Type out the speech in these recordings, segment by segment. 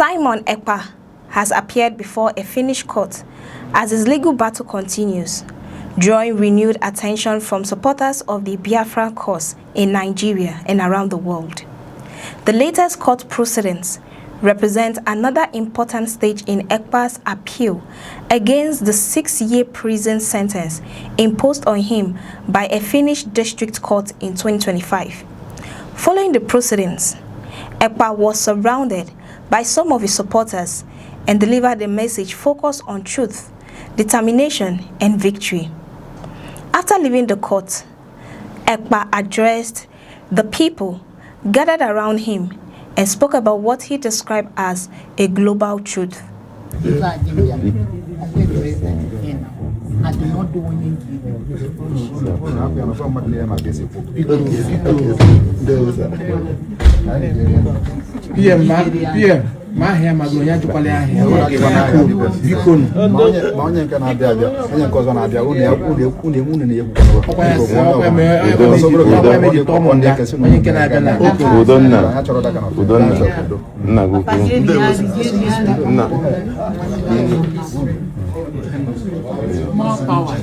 Simon Ekpa has appeared before a Finnish court as his legal battle continues, drawing renewed attention from supporters of the Biafran cause in Nigeria and around the world. The latest court proceedings represent another important stage in Ekpa's appeal against the 6-year prison sentence imposed on him by a Finnish district court in 2025. Following the proceedings, Ekpa was surrounded by some of his supporters and delivered a message focused on truth, determination, and victory. After leaving the court, Ekpa addressed the people gathered around him and spoke about what he described as a global truth. I do not do more power.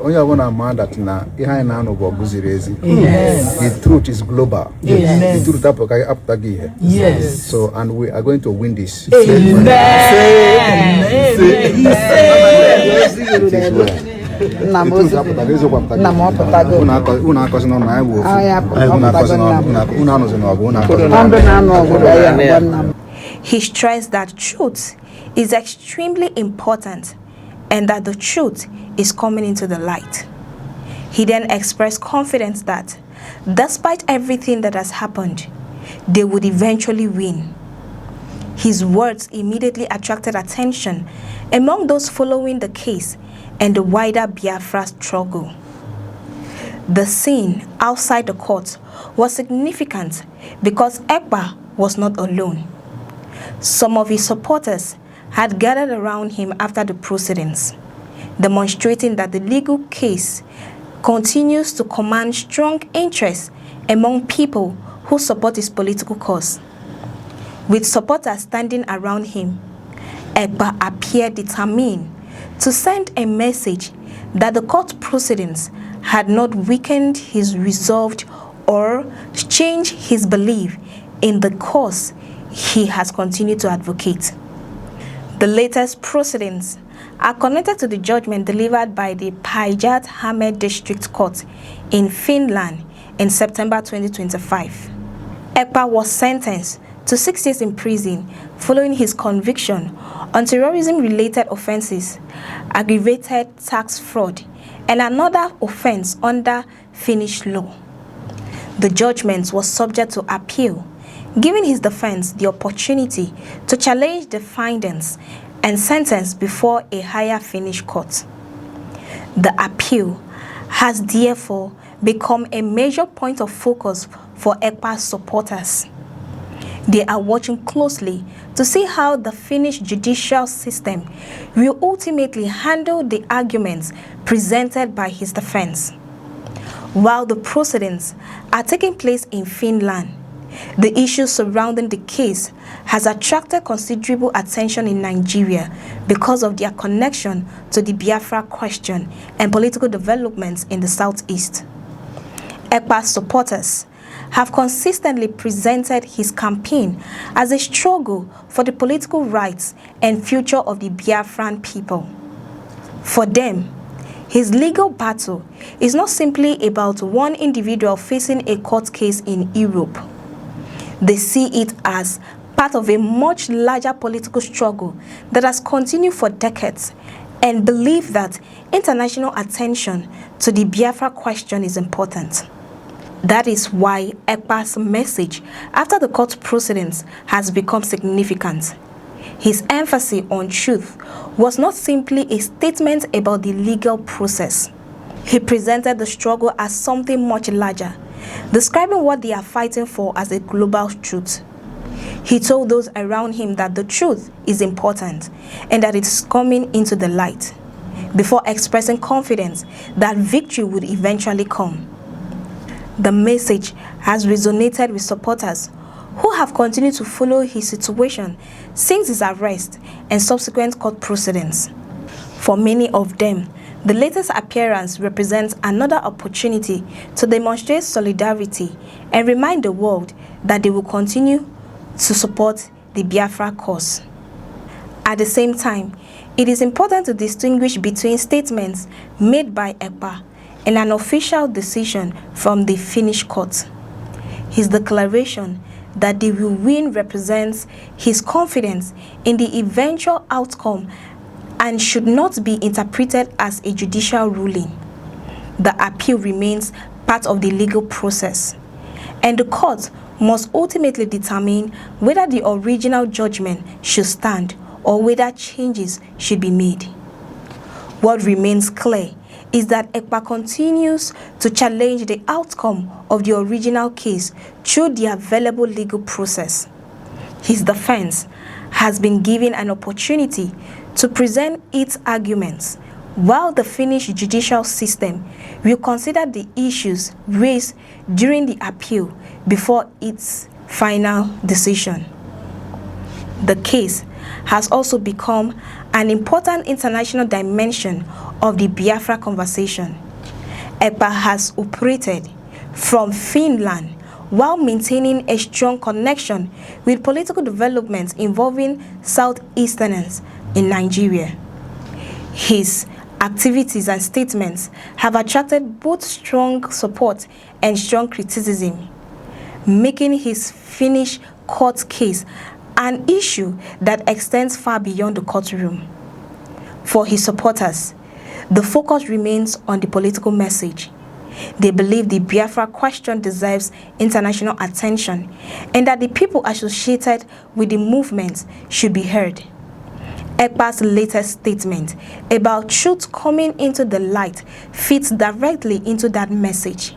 Only one man that now behind now no boguzirezi. The truth is global. The truth that yes. So and we are going to win this. He stressed that truth is extremely important and that the truth is coming into the light. He then expressed confidence that, despite everything that has happened, they would eventually win. His words immediately attracted attention among those following the case and the wider Biafra struggle. The scene outside the court was significant because Ekpa was not alone. Some of his supporters had gathered around him after the proceedings, demonstrating that the legal case continues to command strong interest among people who support his political cause. With supporters standing around him, Ekpa appeared determined to send a message that the court proceedings had not weakened his resolve or changed his belief in the cause he has continued to advocate. The latest proceedings are connected to the judgment delivered by the Päijät-Häme District Court in Finland in September 2025. Ekpa was sentenced to 6 years in prison following his conviction on terrorism-related offenses, aggravated tax fraud, and another offense under Finnish law. The judgment was subject to appeal, giving his defense the opportunity to challenge the findings and sentence before a higher Finnish court. The appeal has therefore become a major point of focus for Ekpa's supporters. They are watching closely to see how the Finnish judicial system will ultimately handle the arguments presented by his defense. While the proceedings are taking place in Finland, the issues surrounding the case has attracted considerable attention in Nigeria because of their connection to the Biafra question and political developments in the southeast. Ekpa's supporters have consistently presented his campaign as a struggle for the political rights and future of the Biafran people. For them, his legal battle is not simply about one individual facing a court case in Europe. They see it as part of a much larger political struggle that has continued for decades and believe that international attention to the Biafra question is important. That is why Ekpa's message after the court proceedings has become significant. His emphasis on truth was not simply a statement about the legal process. He presented the struggle as something much larger, describing what they are fighting for as a global truth. He told those around him that the truth is important and that it is coming into the light, before expressing confidence that victory would eventually come. The message has resonated with supporters who have continued to follow his situation since his arrest and subsequent court proceedings. For many of them, the latest appearance represents another opportunity to demonstrate solidarity and remind the world that they will continue to support the Biafra cause. At the same time, it is important to distinguish between statements made by Ekpa and an official decision from the Finnish court. His declaration that they will win represents his confidence in the eventual outcome and should not be interpreted as a judicial ruling. The appeal remains part of the legal process, and the court must ultimately determine whether the original judgment should stand or whether changes should be made. What remains clear is that Ekpa continues to challenge the outcome of the original case through the available legal process. His defense has been given an opportunity to present its arguments, while the Finnish judicial system will consider the issues raised during the appeal before its final decision. The case has also become an important international dimension of the Biafra conversation. Ekpa has operated from Finland while maintaining a strong connection with political developments involving Southeasterners in Nigeria. His activities and statements have attracted both strong support and strong criticism, making his Finnish court case an issue that extends far beyond the courtroom. For his supporters, the focus remains on the political message. They believe the Biafra question deserves international attention and that the people associated with the movement should be heard. Ekpa's latest statement about truth coming into the light fits directly into that message,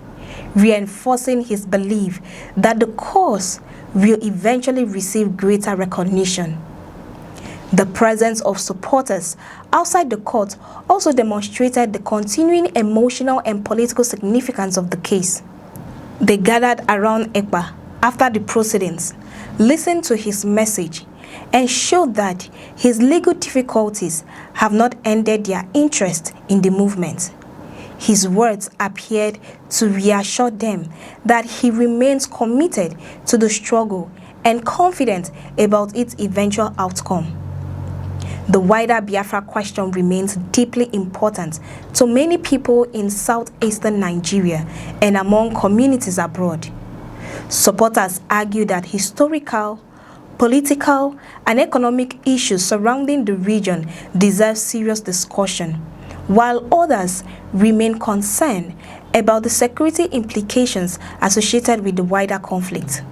reinforcing his belief that the cause will eventually receive greater recognition. The presence of supporters outside the court also demonstrated the continuing emotional and political significance of the case. They gathered around Ekpa after the proceedings, listened to his message, and showed that his legal difficulties have not ended their interest in the movement. His words appeared to reassure them that he remains committed to the struggle and confident about its eventual outcome. The wider Biafra question remains deeply important to many people in southeastern Nigeria and among communities abroad. Supporters argue that historical, political, and economic issues surrounding the region deserve serious discussion, while others remain concerned about the security implications associated with the wider conflict.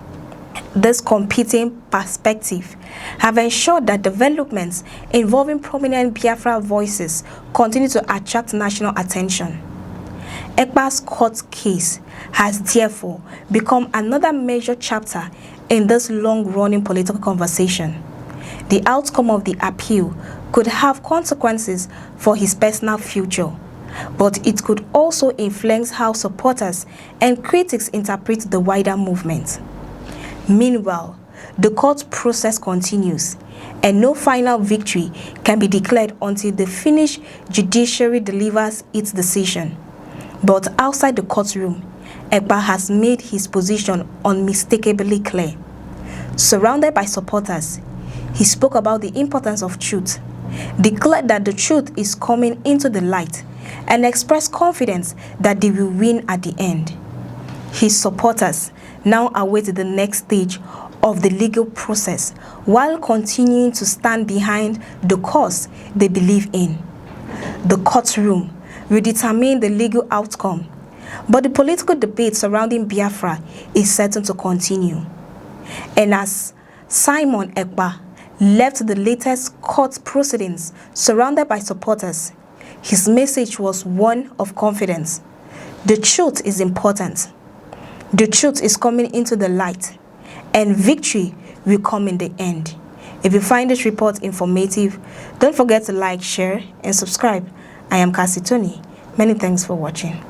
This competing perspective have ensured that developments involving prominent Biafra voices continue to attract national attention. Ekpa's court case has therefore become another major chapter in this long-running political conversation. The outcome of the appeal could have consequences for his personal future, but it could also influence how supporters and critics interpret the wider movement. Meanwhile, the court process continues, and no final victory can be declared until the Finnish judiciary delivers its decision. But outside the courtroom, Ekpa has made his position unmistakably clear. Surrounded by supporters, he spoke about the importance of truth, declared that the truth is coming into the light, and expressed confidence that they will win at the end. His supporters now await the next stage of the legal process while continuing to stand behind the cause they believe in. The courtroom will determine the legal outcome, but the political debate surrounding Biafra is certain to continue. And as Simon Ekpa, left the latest court proceedings surrounded by supporters, his message was one of confidence. The truth is important. The truth is coming into the light, and victory will come in the end. If you find this report informative, don't forget to like, share, and subscribe. I am Cassie Tony. Many thanks for watching.